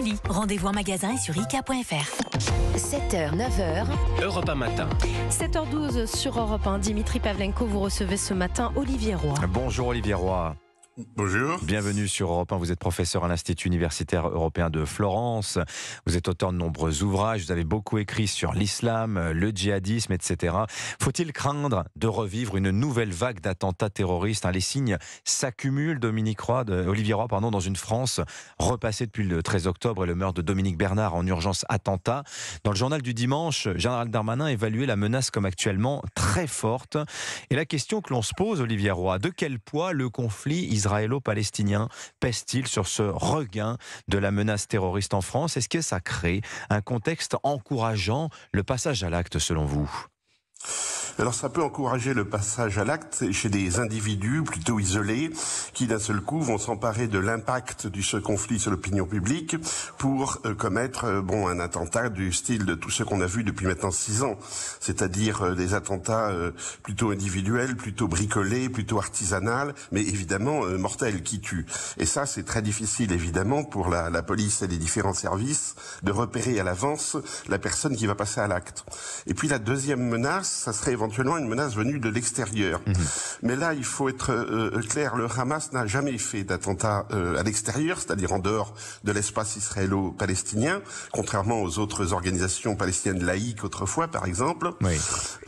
folie. Rendez-vous en magasin et sur IKEA.fr. 7h, 9h. Europe 1 matin. 7h12 sur Europe 1. Dimitri Pavlenko, vous recevez ce matin Olivier Roy. Bonjour Olivier Roy. Bonjour. Bienvenue sur Europe 1. Vous êtes professeur à l'Institut universitaire européen de Florence. Vous êtes auteur de nombreux ouvrages. Vous avez beaucoup écrit sur l'islam, le djihadisme, etc. Faut-il craindre de revivre une nouvelle vague d'attentats terroristes? Les signes s'accumulent, Olivier Roy, dans une France repassée depuis le 13 octobre et le meurtre de Dominique Bernard en urgence attentat. Dans le journal du dimanche, Gérald Darmanin évaluait la menace comme actuellement très forte. Et la question que l'on se pose, Olivier Roy, de quel poids le conflit israélo-palestinien pèse-t-il sur ce regain de la menace terroriste en France? Est-ce que ça crée un contexte encourageant le passage à l'acte selon vous? Alors ça peut encourager le passage à l'acte chez des individus plutôt isolés qui d'un seul coup vont s'emparer de l'impact de ce conflit sur l'opinion publique pour commettre un attentat du style de tout ce qu'on a vu depuis maintenant 6 ans, c'est-à-dire des attentats plutôt individuels, plutôt bricolés, plutôt artisanales, mais évidemment mortels qui tuent. Et ça c'est très difficile évidemment pour la police et les différents services de repérer à l'avance la personne qui va passer à l'acte. Et puis la deuxième menace, ça serait éventuellement une menace venue de l'extérieur. Mais là, il faut être clair, le Hamas n'a jamais fait d'attentat à l'extérieur, c'est-à-dire en dehors de l'espace israélo-palestinien, contrairement aux autres organisations palestiniennes laïques autrefois, par exemple. Oui.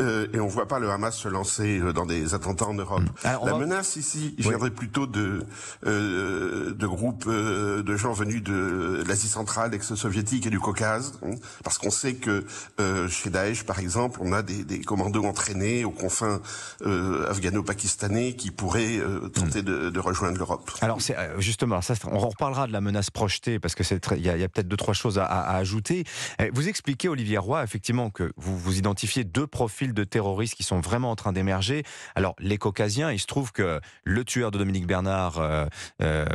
Et on ne voit pas le Hamas se lancer dans des attentats en Europe. Alors, la menace ici viendrait plutôt de groupes de gens venus de l'Asie centrale, ex-soviétique et du Caucase, parce qu'on sait que chez Daesh, par exemple, on a des commandos entraînés aux confins afghano-pakistanais qui pourraient tenter de rejoindre l'Europe. Alors c'est justement, ça, on reparlera de la menace projetée parce que il y a peut-être 2-3 choses à ajouter. Vous expliquez, Olivier Roy, effectivement que vous identifiez 2 profils de terroristes qui sont vraiment en train d'émerger. Alors les Caucasiens, il se trouve que le tueur de Dominique Bernard,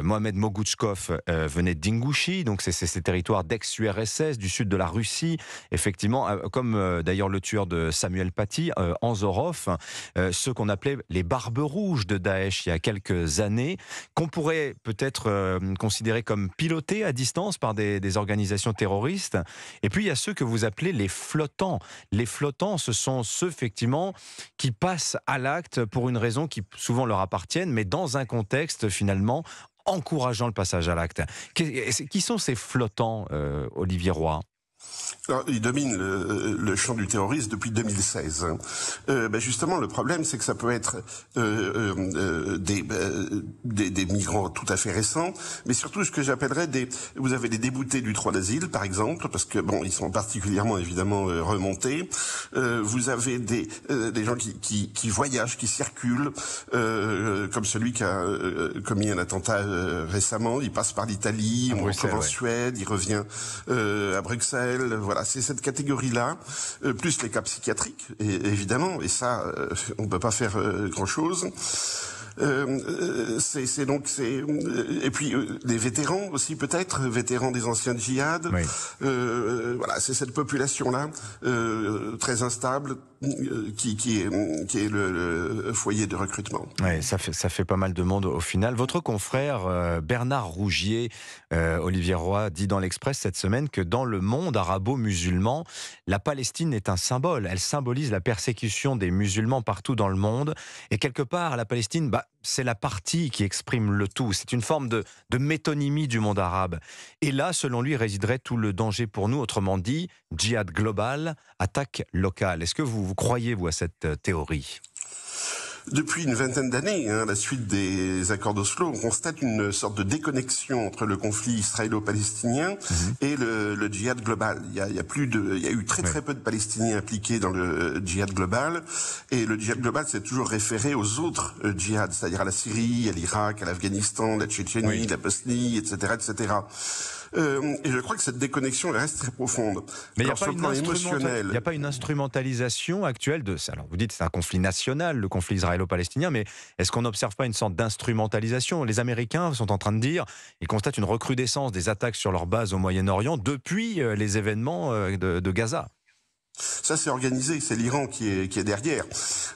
Mohamed Mogouchkov, venait d'Ingouchi, donc c'est ces territoires d'ex-URSS, du sud de la Russie, effectivement, comme d'ailleurs le tueur de Samuel Paty, Anzorov, ceux qu'on appelait les barbes rouges de Daesh il y a quelques années, qu'on pourrait peut-être considérer comme pilotés à distance par des organisations terroristes. Et puis il y a ceux que vous appelez les flottants. Les flottants, ce sont ceux effectivement qui passent à l'acte pour une raison qui souvent leur appartienne, mais dans un contexte finalement encourageant le passage à l'acte. Qui sont ces flottants, Olivier Roy ? Alors, il domine le champ du terrorisme depuis 2016. Justement, le problème, c'est que ça peut être des migrants tout à fait récents, mais surtout ce que j'appellerais vous avez des déboutés du droit d'asile, par exemple, parce que ils sont particulièrement évidemment remontés. Vous avez des gens qui voyagent, qui circulent, comme celui qui a commis un attentat récemment. Il passe par l'Italie, on retrouve en Suède, il revient à Bruxelles. Voilà, c'est cette catégorie-là, plus les cas psychiatriques, évidemment, et ça, on ne peut pas faire grand-chose. Et puis les vétérans aussi peut-être, vétérans des anciens djihad. Oui. Voilà, c'est cette population-là très instable qui est le foyer de recrutement. Ouais, ça fait pas mal de monde au final. Votre confrère Bernard Rougier, Olivier Roy, dit dans l'Express cette semaine que dans le monde arabo-musulman, la Palestine est un symbole. Elle symbolise la persécution des musulmans partout dans le monde. Et quelque part, la Palestine, c'est la partie qui exprime le tout. C'est une forme de métonymie du monde arabe. Et là, selon lui, résiderait tout le danger pour nous. Autrement dit, djihad global, attaque locale. Est-ce que vous croyez, vous, à cette théorie ? Depuis une vingtaine d'années, à la suite des accords d'Oslo, on constate une sorte de déconnexion entre le conflit israélo-palestinien et le djihad global. Il y a eu très peu de Palestiniens impliqués dans le djihad global, et le djihad global s'est toujours référé aux autres djihads, c'est-à-dire à la Syrie, à l'Irak, à l'Afghanistan, la Tchétchénie, la Bosnie, etc., etc. Et je crois que cette déconnexion reste très profonde. Mais il n'y a pas une instrumentalisation actuelle de ça. Alors vous dites que c'est un conflit national, le conflit israélo-palestinien, mais est-ce qu'on n'observe pas une sorte d'instrumentalisation ? Les Américains sont en train de dire, ils constatent une recrudescence des attaques sur leurs bases au Moyen-Orient depuis les événements de Gaza. Ça, c'est organisé, c'est l'Iran qui est derrière.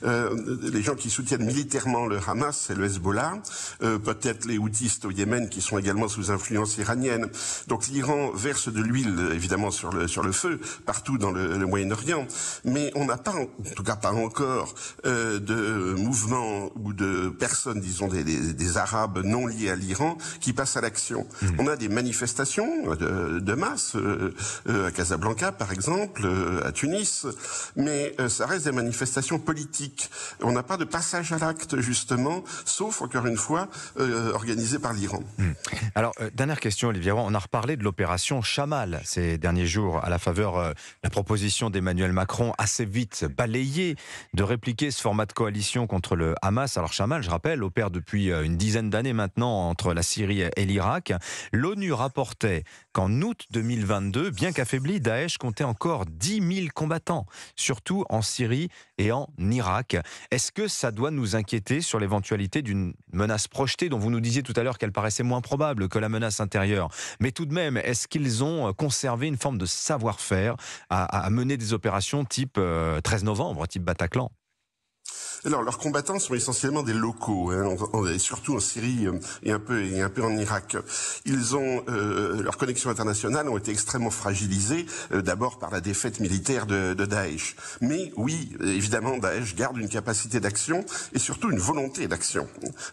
Les gens qui soutiennent militairement le Hamas, c'est le Hezbollah, peut-être les houthis au Yémen qui sont également sous influence iranienne. Donc l'Iran verse de l'huile, évidemment, sur le feu, partout dans le Moyen-Orient. Mais on n'a pas, en tout cas pas encore, de mouvements ou de personnes, disons, des Arabes non liés à l'Iran qui passent à l'action. On a des manifestations de masse, à Casablanca, par exemple, à Tunis, mais ça reste des manifestations politiques. On n'a pas de passage à l'acte, justement, sauf, encore une fois, organisé par l'Iran. Alors, dernière question, Olivier Roy, on a reparlé de l'opération Chamal ces derniers jours, à la faveur de la proposition d'Emmanuel Macron, assez vite balayée, de répliquer ce format de coalition contre le Hamas. Alors Chamal, je rappelle, opère depuis une dizaine d'années maintenant entre la Syrie et l'Irak. L'ONU rapportait qu'en août 2022, bien qu'affaibli, Daesh comptait encore 10 000 combattants, surtout en Syrie et en Irak. Est-ce que ça doit nous inquiéter sur l'éventualité d'une menace projetée, dont vous nous disiez tout à l'heure qu'elle paraissait moins probable que la menace intérieure? Mais tout de même, est-ce qu'ils ont conservé une forme de savoir-faire à mener des opérations type 13 novembre, type Bataclan? Alors, leurs combattants sont essentiellement des locaux, et surtout en Syrie et un peu en Irak. Ils ont leurs connexions internationales ont été extrêmement fragilisées, d'abord par la défaite militaire de Daesh. Mais oui, évidemment, Daesh garde une capacité d'action et surtout une volonté d'action.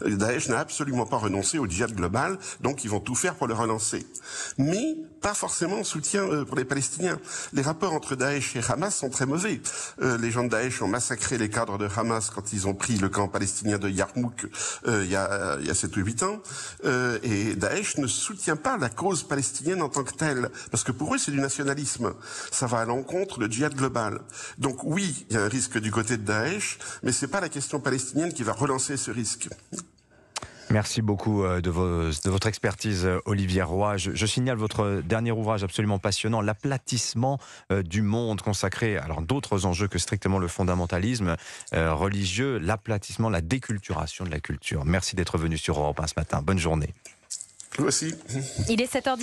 Daesh n'a absolument pas renoncé au djihad global, donc ils vont tout faire pour le relancer. Mais pas forcément en soutien pour les Palestiniens. Les rapports entre Daesh et Hamas sont très mauvais. Les gens de Daesh ont massacré les cadres de Hamas quand ils ont pris le camp palestinien de Yarmouk il y a 7 ou 8 ans. Et Daesh ne soutient pas la cause palestinienne en tant que telle, parce que pour eux c'est du nationalisme. Ça va à l'encontre du djihad global. Donc oui, il y a un risque du côté de Daesh, mais c'est pas la question palestinienne qui va relancer ce risque. Merci beaucoup de votre expertise, Olivier Roy. Je signale votre dernier ouvrage absolument passionnant, L'aplatissement du monde, consacré à d'autres enjeux que strictement le fondamentalisme religieux, l'aplatissement, la déculturation de la culture. Merci d'être venu sur Europe 1 ce matin. Bonne journée. Vous aussi. Il est 7h10.